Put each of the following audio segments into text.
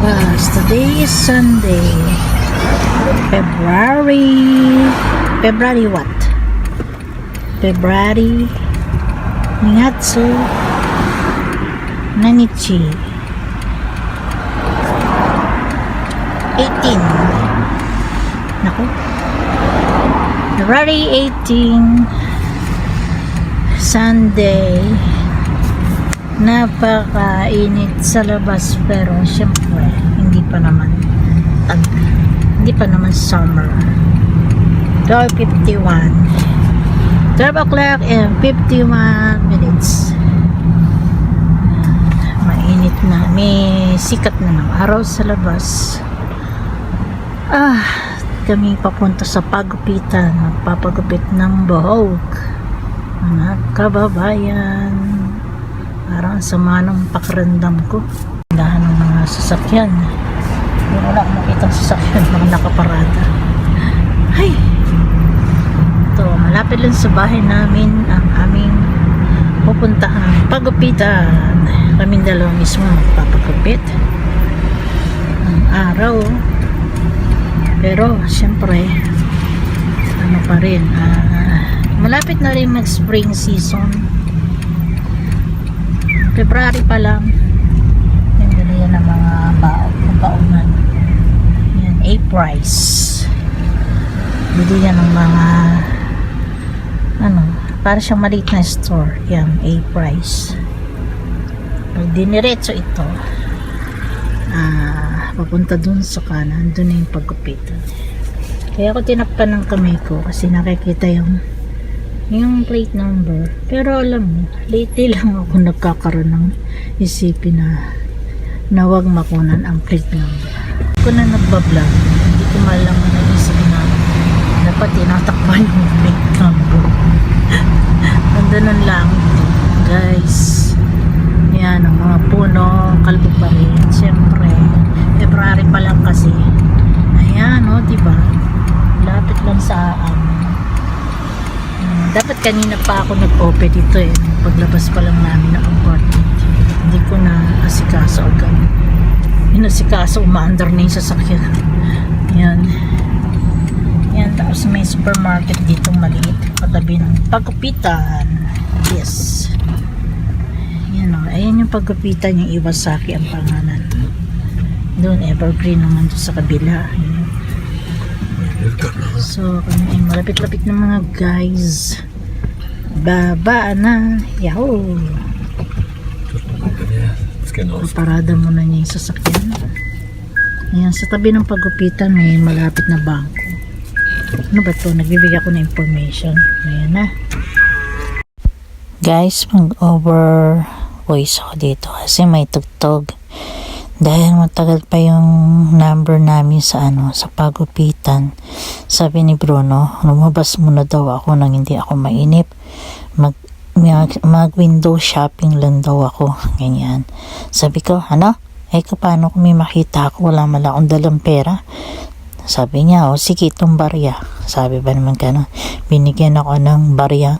Today is Sunday, February what? February Ningatsu Nanichi 18. Naku, February 18, Sunday. Napakainit sa labas, pero syempre hindi pa naman summer. 12:51, 12 o'clock and 51 minutes. Mainit na, may sikat na ng araw sa labas. Kami papunta sa pagupitan, magpapagupit ng buhok, mga kababayan. Parang sama ng pakiramdam ko. Dahan ng mga sasakyan. Wala akong makitang sasakyan, mga nakaparada. Ay! Ito, malapit lang sa bahay namin ang aming pupuntahan pagupitan. Kaming dalawa mismo magpapagupit ang araw. Pero syempre ano pa rin, malapit na rin mag spring season. February pa lang. Yan ang mga baonan. Yan, A-price. Bili yan ng mga para siyang maliit na store. Yan, A-price. Pag diniretso ito, papunta dun sa kanan, dun na yung paggupitan. Kaya ako tinakpan ng kamay ko kasi nakikita yung plate number. Pero alam mo, lately lang ako nagkakaroon ng isipin na wag makunan ang plate number. Kung na nagbablog, hindi ko malang naisip na dapat tinatakpan yung plate number. Nandanan lang ito, guys. Yan, ang mga puno, kalbo pa rin. Siyempre, February pa lang kasi. Ayan, diba? Lapit lang sa dapat kanina pa ako nag-open dito paglabas pa lang namin ng apartment. Hindi ko na asikaso agad. Inasikaso, umaandar na yung sasakyan. Yan, tapos may supermarket dito maliit katabi ng pagupitan. Yes, yan ayan yung pagupitan, yung Iwasaki ang pangalan. Doon evergreen naman doon sa kabila. So kami ay malapit-lapit ng mga guys. Baba na. Yahoo! Parada muna niya yung sasakyan. Ayan, sa tabi ng pagupitan may malapit na bangko. Ano ba to? Nagbibigay ako ng information. Ayan na. Guys, mag-over voice ako dito kasi may tugtog. Dahil matagal pa yung number namin sa pagupitan. Sabi ni Bruno, lumabas muna daw ako nang hindi ako mainip. Mag window shopping lang daw ako. Ganyan. Sabi ko, paano kung may makita ako, wala man akong dalang pera? Sabi niya, sige, itong barya. Sabi ba naman gano'n? Binigyan ako ng barya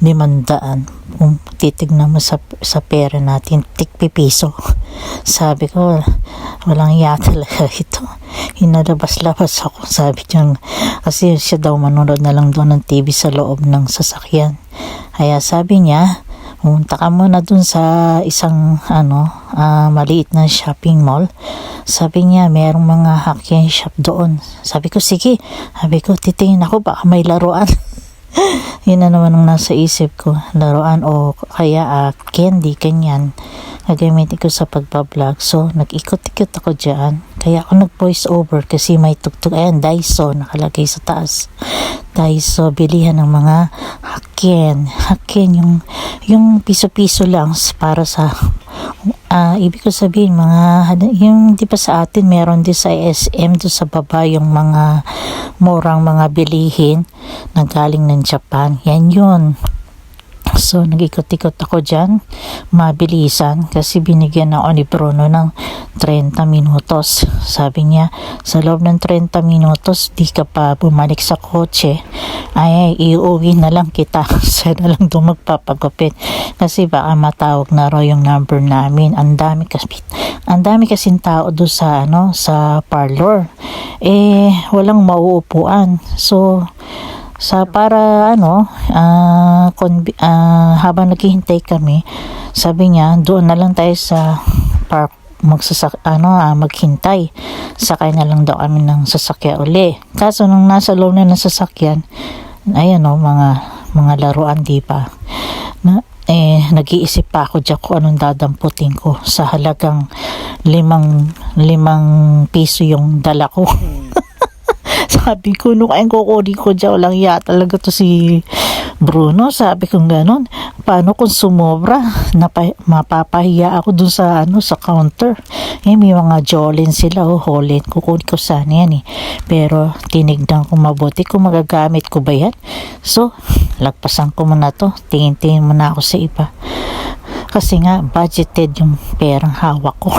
500. Kung titignan mo sa pera natin, tig-pipiso. Sabi ko, walang iya talaga ito. Hinalabas-labas ako. Sabi niya, kasi siya daw manonood na lang doon ng TV sa loob ng sasakyan. Kaya sabi niya, pumunta ka muna dun sa isang maliit na shopping mall. Sabi niya, mayroong mga Hakkien shop doon. Sabi ko, sige. Sabi ko, titingin ako, baka may laruan. Yun na naman ang nasa isip ko, laruan o kaya candy, kanyan gagamitin ko sa pagbablog. So nag-ikot-ikot ako dyan, kaya ako nag-voice over kasi may tugtog. Ayan, Daiso nakalagay sa taas. Daiso, bilihan ng mga Hakkien yung piso-piso lang para sa ibig ko sabihin yung di ba sa atin meron din sa SM doon sa baba yung mga murang mga bilihin na galing ng Japan. Yan yun. So, nag-ikot-ikot ako dyan, mabilisan, kasi binigyan ako ni Bruno ng 30 minutos. Sabi niya, sa loob ng 30 minutos, di ka pa bumalik sa kotse, ay iuwi na lang kita. Siya na lang doon magpapagupit. Kasi baka matawag na raw yung number namin. Ang dami kasing tao doon sa, sa parlor. Walang mauupuan. So, para habang naghihintay kami, sabi niya doon na lang tayo sa park maghintay, sakay na lang daw kami ng sasakyan uli. Kaso nung nasa loob na ng sasakyan, ayan mga laruan, di ba, nag-iisip pa ako dyan kung anong dadamputin ko sa halagang 5 piso yung dala ko. Sabi ko, nung ayun kukunin ko dyan, walang iya talaga to si Bruno. Sabi ko gano'n, paano kung sumobra? Mapapahiya ako dun sa counter. May mga Jolin sila, Holland. Kukunin ko sana yan Pero tinignan ko mabuti kung magagamit ko ba yan. So, lagpasan ko muna to. Tingin-tingin muna ako sa iba. Kasi nga, budgeted yung perang hawak ko.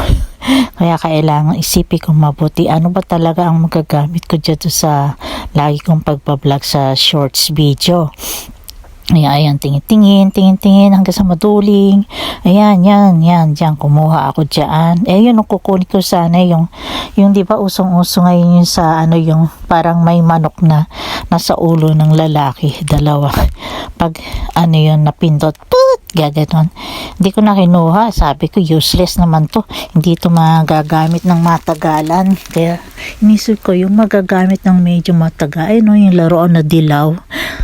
Kaya kailangan isipin kong mabuti ano ba talaga ang magagamit ko dyan sa lagi kong pagbablog sa shorts video. Ayan, tingin hanggang sa maduling. Ayan, dyan, kumuha ako dyan. Yun, kukunin ko sana yung di ba usong-uso ngayon yung sa yung parang may manok na nasa ulo ng lalaki, dalawa. Pag yun, napindot, gaganon. Hindi ko na kinuha. Sabi ko, useless naman to. Hindi to magagamit ng matagalan. Kaya, inisip ko, yung magagamit ng medyo matagal, yung laruan na dilaw.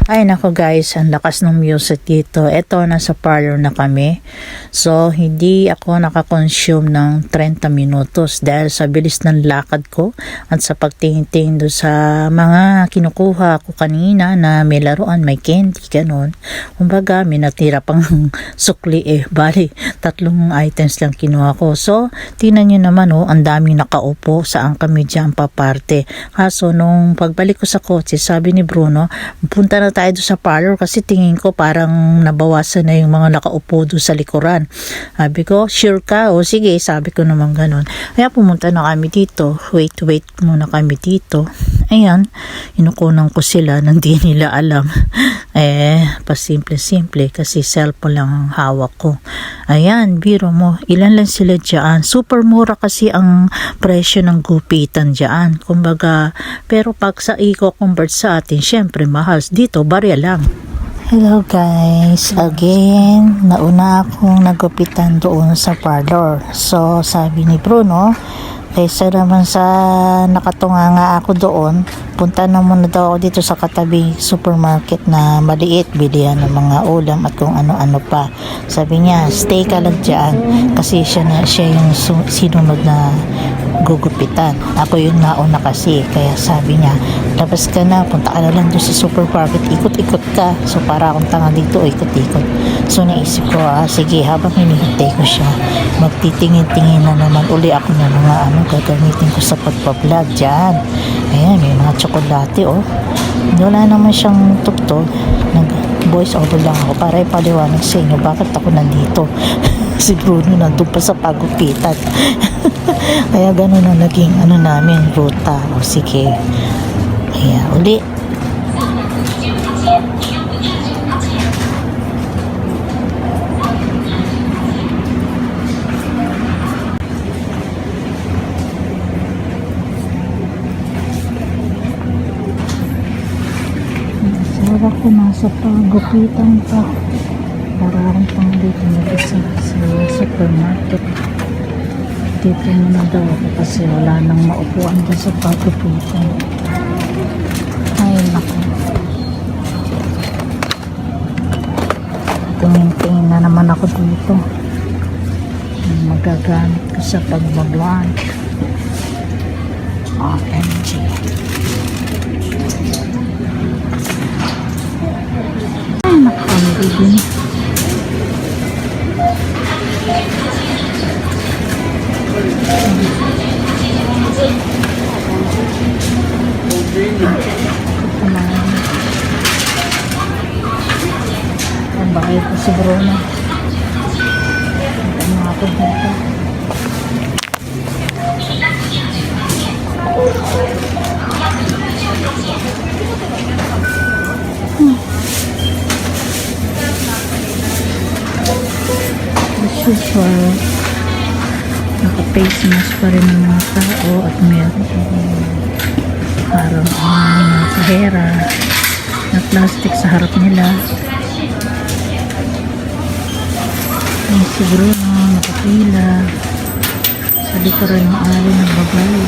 Ay, nako guys, ang lakas ng music dito. Eto, nasa parlor na kami. So, hindi ako nakakonsume ng 30 minutos dahil sa bilis ng lakad ko at sa pagtingin-tingin doon sa mga kinukuha ko kanina na may laruan, may candy, ganon. Kumbaga, may natira pang sukli Bali, 3 items lang kinuha ko. So, tingnan nyo naman ang daming nakaupo, saan kami dyan paparte. Kaso, nung pagbalik ko sa kotse, sabi ni Bruno, punta na tayo doon sa parlor kasi tingin ko parang nabawasan na yung mga nakaupo doon sa likuran. Sabi ko, sure ka? O sige, sabi ko naman ganon. Kaya pumunta na kami dito. Wait muna kami dito. Ayan, inukunan ko sila nang di nila alam. Pasimple-simple kasi cellphone lang ang hawak ko. Ayan, biro mo, ilan lang sila dyan. Super mura kasi ang presyo ng gupitan dyan. Kumbaga, pero pag sa i-convert sa atin, syempre mahal. Dito, barya lang. Hello guys, again, nauna akong nagupitan doon sa parlor. So, sabi ni Bruno, kaysa naman sa nakatunga nga ako doon, punta na muna daw ako dito sa katabi supermarket na maliit, bilihan ng mga ulam at kung ano-ano pa. Sabi niya, stay ka lang dyan kasi siya yung sinunod na gugupitan. Ako yung nauna kasi, kaya sabi niya, labas ka na, punta ka na lang doon sa supermarket, ikot-ikot ka. So para akong tanga dito, ikot-ikot. So naisip ko, sige, habang hinihintay ko siya, magtitingin-tingin na naman uli ako ng mga gagamitin ko sa pagpa-vlog dyan. Ayan, may mga tsokolate wala naman siyang tugtog, nag voice over lang ako para ipaliwanag sa inyo bakit ako nandito. Si Bruno nandun pa sa pagupitan. Kaya ganun na naging namin ruta. Sige, kaya uli. Sarap ko nasa pagupitan pa. Parang pang dito sa supermarket. Dito muna daw ako kasi wala nang maupuan dyan sa pagupitan. Ay, naku. Tingin-tingin na naman ako dito. Magagamit ko sa pagbablog. OMG. Ay, nakamibigin. Ang bakit ko si Bruno. Ano nga ako dito? As usual, naka-face mask pa rin ng mga tao at meron parang nakahera na plastic sa harap nila. May si Bruno nakapila sa likuran ng ali ng babae.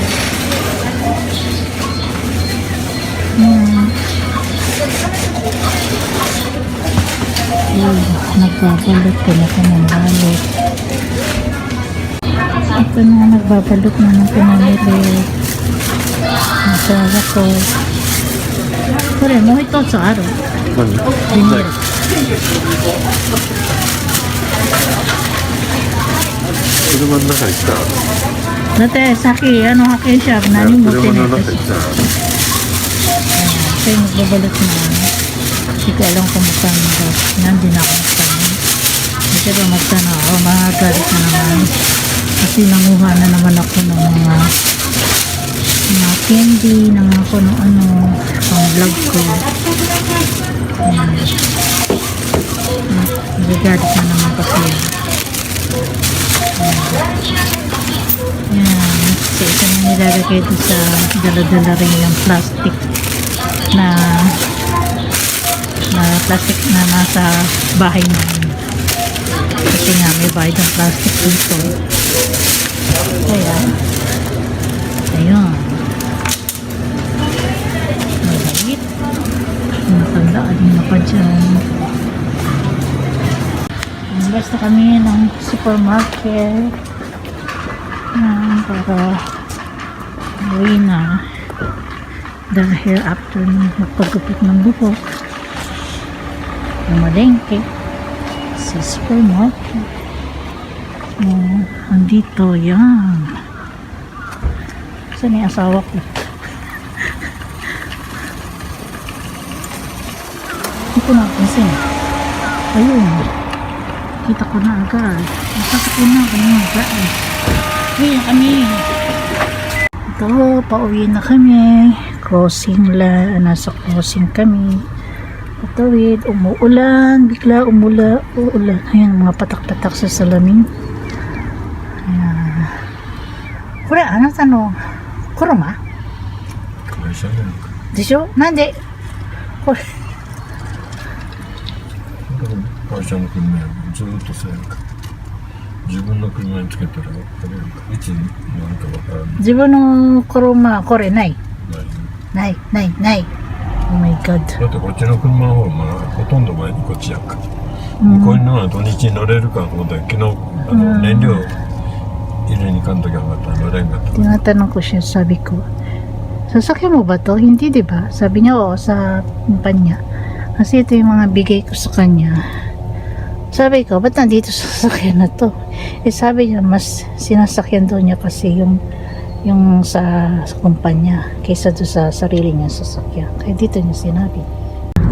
Nagbabalot ko na ito ng balot. Ito na, nagbabalot na ng pinamili. Masawa ko. Kore, mo ito sa araw. Dinir. Dati, saki, ano haki siya? Nani mo tinito siya. Kaya magbabalot na. Hindi ko alam kung magkano ba. Nandun ako magkano. Kasi ba magkano ako, magalit na naman. Kasi nanguha na naman ako ng mga candy, ng mga kung ano, pang vlog ko. Nagagalit na naman kasi. Yan. Kasi ito na nilalagay ito sa dala-dala rin yung plastic na plastic na nasa bahay namin. Kasi nga may bayad ng plastic dito. Kaya, ayun. Mabait. Nakandaan na pa dyan. Basta kami ng supermarket. Para uwi na. Dahil after magpagupit ng buhok, malengke sa supermarket. Andito, yan. Saan yung asawa ko? Hindi ko napansin. Ayun. Kita ko na agad. Nasakit ko na kami agad. Uwi na kami. Ito, pauwi na kami. Crossing la. Nasa crossing kami. Patawid, umuulan, bigla uulan. Ayan, mga patak-patak sa salamin. Ayan. Kure, ano tanong? Kuruma? Desho? Nande? Kure. 会社の車やずーっとそうやんか自分の車につけたらあれやんかいつになるかわからん自分の車、これないないない。Oh my god. だってこっちの車の方がほとんど前にこっちやんか、向こうのは土日に乗れるかと思ったら昨日燃料入れに行かんときはまた乗れんかった Tinatanong ko siya, sabi ko, sasakyan mo ba to? Hindi, diba? Sabi niya, oo, sa kumpanya. Kasi ito yung mga bigay ko sa kanya. Sabi ko, ba't nandito sa sasakyan na to? Eh sabi niya, mas sinasakyan doon niya kasi yung sa kumpanya kaysa doon sa sarili niya sasakyan. Kaya dito niya sinabi.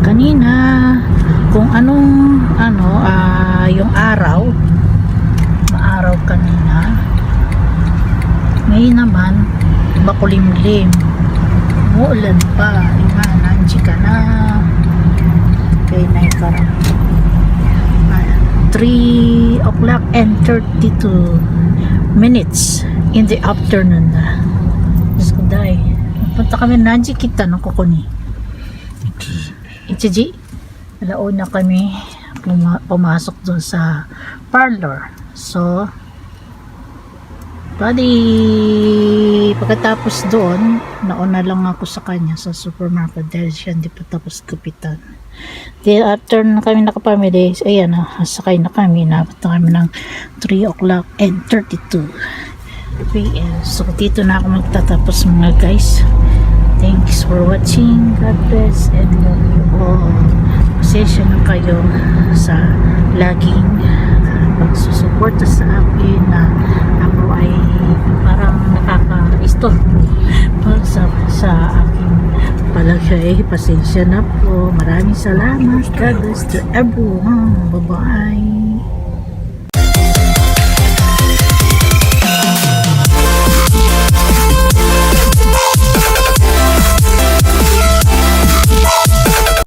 Kanina, kung anong yung araw, maaraw kanina, ngayon naman, makulimlim. Umuulan pa. Nandiyan ka na. Kaya naikarang 3 o'clock and 32 minutes in the afternoon na. Diyos ko dahi. Punta kami nandiyan kita ng kukuni. Ichiji. Alauna kami pumasok doon sa parlor. So, pagkatapos doon, nauna lang ako sa kanya sa supermarket dahil siya hindi pa tapos gupitan. Then after na kami nakapamili, ayan na, sakay na kami, nabot na kami ng 3 o'clock and 32 p.m. So dito na ako magtatapos mga guys. Thanks for watching. God bless and love you all. Pasensya na kayo sa laging pagsusuporta sa akin na ako ay parang nakaka-istorbo sa aking palagi Okay, pasensya na po. Maraming salamat. God bless to everyone. Bye-bye.